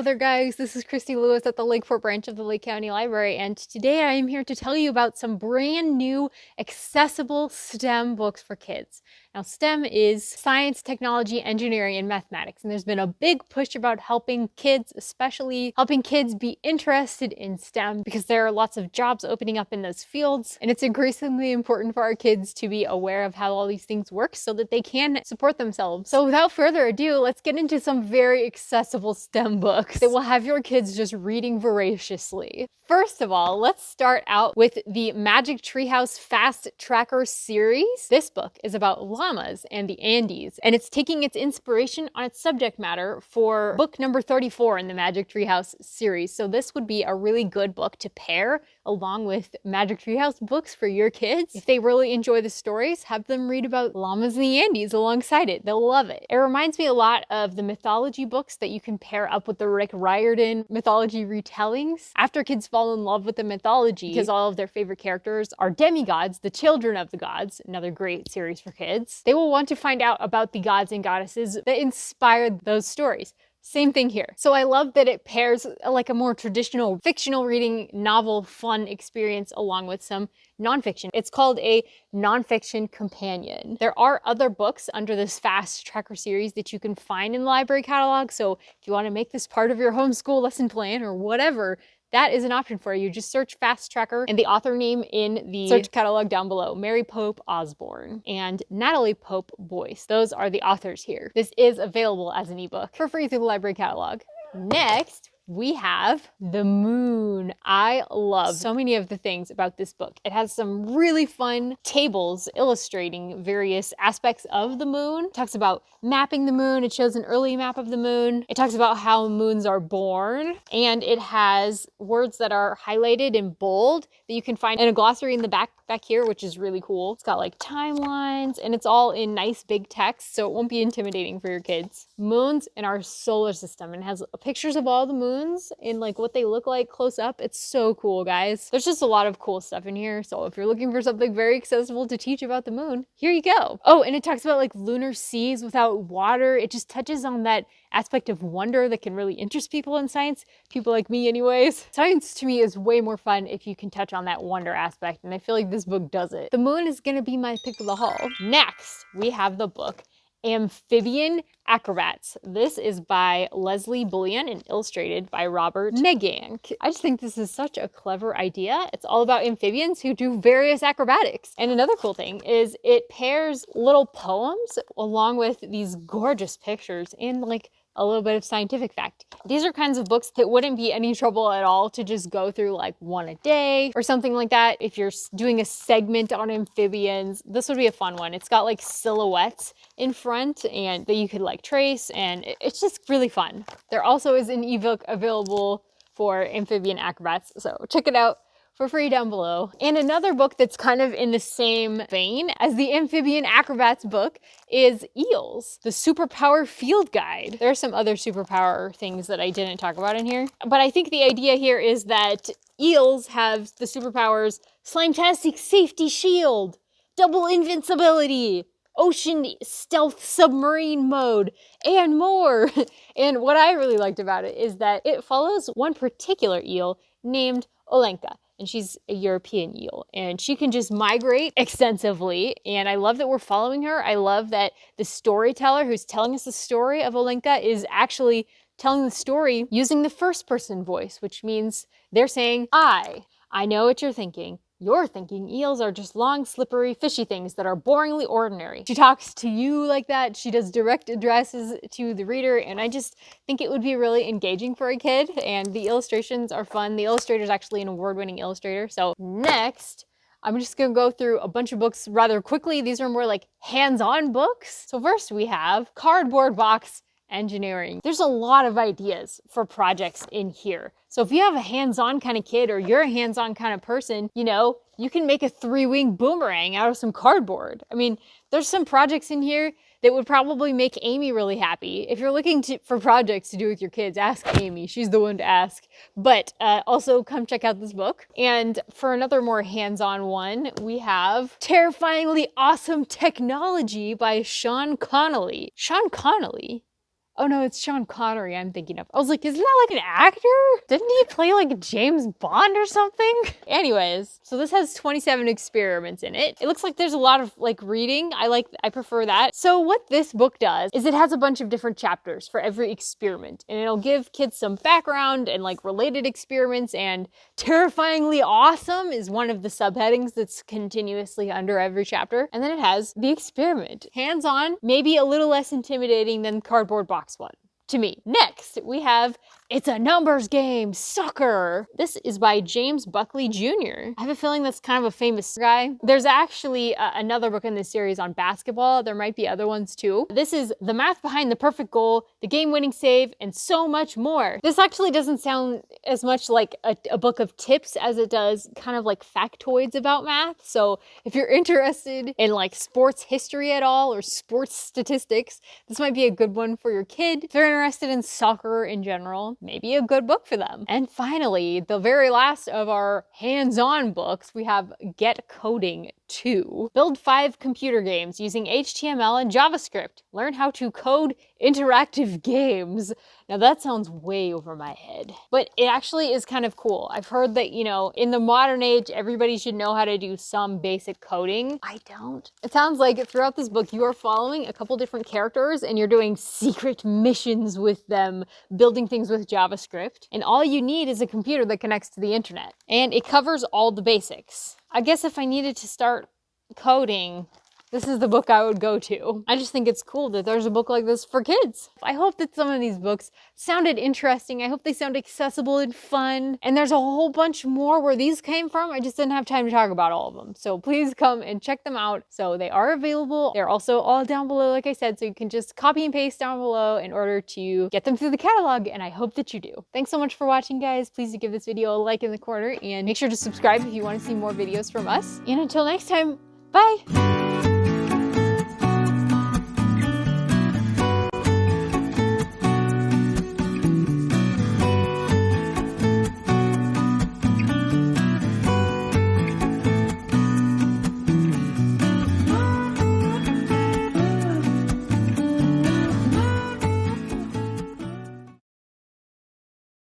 Hello there guys, this is Christy Lewis at the Lakeport branch of the Lake County Library, and today I am here to tell you about some brand new accessible STEM books for kids. Now STEM is science, technology, engineering, and mathematics, and there's been a big push about helping kids, especially helping kids be interested in STEM because there are lots of jobs opening up in those fields, and it's increasingly important for our kids to be aware of how all these things work so that they can support themselves. So without further ado, let's get into some very accessible STEM books that will have your kids just reading voraciously. First of all, let's start out with the Magic Treehouse Fast Tracker series. This book is about llamas and the Andes, and it's taking its inspiration on its subject matter for book number 34 in the Magic Treehouse series. So this would be a really good book to pair along with Magic Treehouse books for your kids. If they really enjoy the stories, have them read about llamas in the Andes alongside it. They'll love it. It reminds me a lot of the mythology books that you can pair up with the Rick Riordan mythology retellings. After kids fall in love with the mythology, because all of their favorite characters are demigods, the children of the gods, another great series for kids, they will want to find out about the gods and goddesses that inspired those stories. Same thing here. So I love that it pairs like a more traditional fictional reading novel fun experience along with some nonfiction. It's called a nonfiction companion. There are other books under this Fast Tracker series that you can find in the library catalog. So if you want to make this part of your homeschool lesson plan or whatever, that is an option for you. Just search Fast Tracker and the author name in the search catalog down below. Mary Pope Osborne and Natalie Pope Boyce. Those are the authors here. This is available as an ebook for free through the library catalog. Next, we have The Moon. I love so many of the things about this book. It has some really fun tables illustrating various aspects of the moon. It talks about mapping the moon. It shows an early map of the moon. It talks about how moons are born. And it has words that are highlighted in bold that you can find in a glossary in the back here, which is really cool. It's got like timelines and it's all in nice big text, so it won't be intimidating for your kids. Moons in our solar system, and it has pictures of all the moons and like what they look like close up. It's so cool, guys. There's just a lot of cool stuff in here. So if you're looking for something very accessible to teach about the moon, here you go. Oh, and it talks about like lunar seas without water. It just touches on that aspect of wonder that can really interest people in science, people like me anyways. Science to me is way more fun if you can touch on that wonder aspect, and I feel like this book does it. The Moon is gonna be my pick of the haul. Next, we have the book Amphibian Acrobats. This is by Leslie Bulion and illustrated by Robert Negank. I just think this is such a clever idea. It's all about amphibians who do various acrobatics. And another cool thing is it pairs little poems along with these gorgeous pictures and like a little bit of scientific fact. These are kinds of books that wouldn't be any trouble at all to just go through like one a day or something like that. If you're doing a segment on amphibians, this would be a fun one. It's got like silhouettes in front and that you could like trace, and it's just really fun. There also is an ebook available for Amphibian Acrobats, so check it out for free down below. And another book that's kind of in the same vein as the Amphibian Acrobats book is Eels, the Superpower Field Guide. There are some other superpower things that I didn't talk about in here, but I think the idea here is that eels have the superpowers Slimetastic Safety Shield, Double Invincibility, Ocean Stealth Submarine Mode, and more. And what I really liked about it is that it follows one particular eel named Olenka. And she's a European eel, and she can just migrate extensively. And I love that we're following her. I love that the storyteller who's telling us the story of Olenka is actually telling the story using the first person voice, which means they're saying, I know what you're thinking. You're thinking eels are just long, slippery, fishy things that are boringly ordinary. She talks to you like that. She does direct addresses to the reader, and I just think it would be really engaging for a kid, and the illustrations are fun. The illustrator is actually an award-winning illustrator. So next, I'm just gonna go through a bunch of books rather quickly. These are more like hands-on books. So first we have Cardboard Box Engineering. There's a lot of ideas for projects in here. So if you have a hands-on kind of kid or you're a hands-on kind of person, you know, you can make a 3-wing boomerang out of some cardboard. I mean, there's some projects in here that would probably make Amy really happy. If you're looking for projects to do with your kids, ask Amy. She's the one to ask. But also come check out this book. And for another more hands-on one, we have Terrifyingly Awesome Technology by Sean Connolly. Sean Connolly? Oh no, it's Sean Connery I'm thinking of. I was like, isn't that like an actor? Didn't he play like James Bond or something? Anyways, so this has 27 experiments in it. It looks like there's a lot of like reading. I prefer that. So what this book does is it has a bunch of different chapters for every experiment, and it'll give kids some background and like related experiments, and terrifyingly awesome is one of the subheadings that's continuously under every chapter. And then it has the experiment. Hands-on, maybe a little less intimidating than cardboard box one to me. Next, we have It's a Numbers Game, Sucker. This is by James Buckley Jr. I have a feeling that's kind of a famous guy. There's actually another book in this series on basketball. There might be other ones too. This is The Math Behind the Perfect Goal, The Game-Winning Save, and so much more. This actually doesn't sound as much like a book of tips as it does kind of like factoids about math. So if you're interested in like sports history at all or sports statistics, this might be a good one for your kid. If they're interested in soccer in general, maybe a good book for them. And finally, the very last of our hands-on books, we have Get Coding 2. Build 5 computer games using HTML and JavaScript. Learn how to code interactive games. Now that sounds way over my head, but it actually is kind of cool. I've heard that, you know, in the modern age, everybody should know how to do some basic coding. I don't. It sounds like throughout this book, you are following a couple different characters and you're doing secret missions with them, building things with JavaScript. And all you need is a computer that connects to the internet. And it covers all the basics. I guess if I needed to start coding, this is the book I would go to. I just think it's cool that there's a book like this for kids. I hope that some of these books sounded interesting. I hope they sound accessible and fun. And there's a whole bunch more where these came from. I just didn't have time to talk about all of them. So please come and check them out. So they are available. They're also all down below, like I said, so you can just copy and paste down below in order to get them through the catalog. And I hope that you do. Thanks so much for watching, guys. Please do give this video a like in the corner and make sure to subscribe if you want to see more videos from us. And until next time, bye!